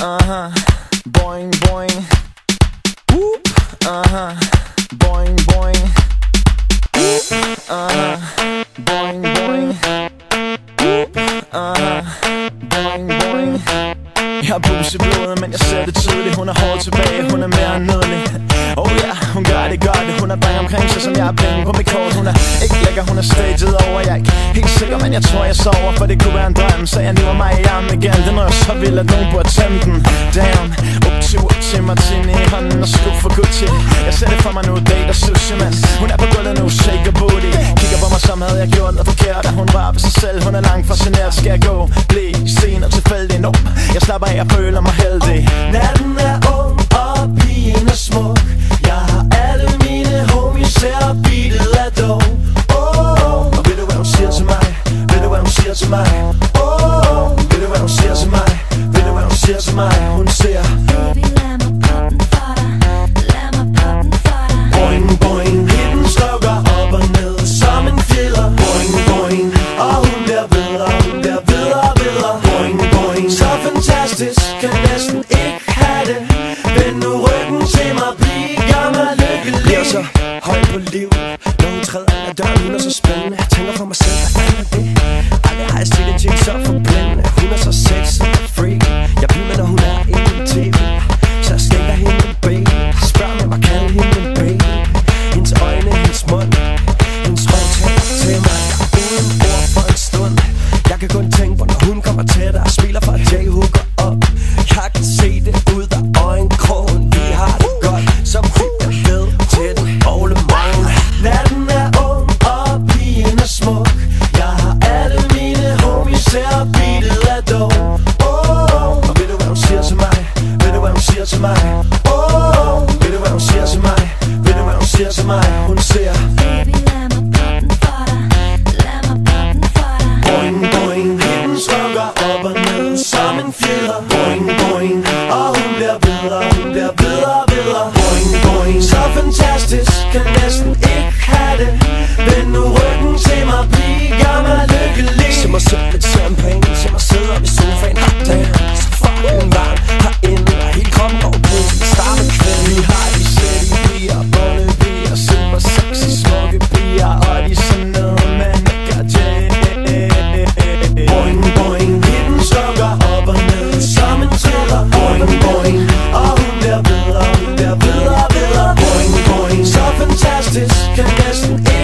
Boing, boing. Whoop. Boing, boing. Whoop. Boing, boing. Whoop. Boing, boing. Jeg har bus i blodet, men jeg ser det tydeligt. Hun er hårdt tilbage, hun er mere nydelig. Oh ja, hun gør det godt. Hun er bring omkring sig, som jeg har penge på mit kort. Hun er ikke lækker, hun er staged over. Jeg er ikke helt sikker, men jeg tror jeg sover. For det kunne være en drøm, så jeg niver mig i armen igen. Den rører så vild, at nogen burde tænde den. Damn, upti martini i hånden og skub for Gucci. Jeg ser det for mig nu, date og sushi, men hun er på gulvet nu, shake og booty. Kigger på mig, som havde jeg gjort noget forkert. Hun rører ved sig selv, hun er langt fascineret. Skal jeg gå, blive sen og tilfældig? No, jeg slapper af og føler mig heldig. Natten er ung og pigen er smuk. Jeg har alle mine homies her, og beatet er dog. Og ved du hvad hun siger til mig? Ved du hvad hun siger til mig? Ved du hvad hun siger til mig? Ved du hvad hun siger til mig? Hun siger: Baby, lad mig poppe den for dig. Lad mig poppe den for dig. Boing, boing. Hitten slukker op og ned som en fjeder. Boing, boing. Og hun bliver bedre, hun bliver bedre og bedre. Boing, boing. Så fantastisk, kan næsten ikke have det. Vend nu ryggen til mig, bliv gammel lykkelig. Bliver så høj på liv, når hun træder ind ad døren. Hun er så spændende. Jeg tænker for mig selv, hvad fanden er det? Aldrig har jeg set en chick så forblændende. Hun er så sexy og freak. Jeg bliver med, når hun er inde i tv. Så jeg stikker hende en baby. Spørg mig, hvad kalder hende en baby. Hendes øjne, hendes mund, hendes røv taler til mig. Jeg er uden ord for en stund. Jeg kan kun tænke på, når hun kommer tættere og smiler for at Jay hooker op. Jeg kan se det ud af øjenkrogen. Vi har det godt, som fik jeg ved til den ole morgen. Natten er ung og pigen er smuk. Jeg har alle mine homies her, og beatet er dog. Og ved du hvad hun siger til mig? Ved du hvad hun siger til mig? Ved du hvad hun siger til mig? Ved du hvad hun siger til mig? Hun siger: Baby, lad mig poppe den for dig. Lad mig poppe den for dig. Boing, boing. Hitten slukker op og ned som en fjeder. Boing, boing. Og hun bliver bedre, hun bliver bedre og bedre. Boing, boing. Så fantastisk, kan næsten ikke have det. Vend nu ryggen til mig, bliv gammel lykkelig. Se mig selv lidt champagne. Se mig sidde op i sofaen. Damn, så fucking varm herinde. Og hele kroppen går på. Vi starter kvæld. Vi har de sætte piger, bunde piger, super sexy, smukke piger. Og de sådan noget, man ikke gør til. Boing, boing. Hitten slukker op og ned som en tæller. Boing, boing. Og hun bliver bedre, hun bliver bedre og bedre. Boing, boing. Så fantastisk, kan næsten ikke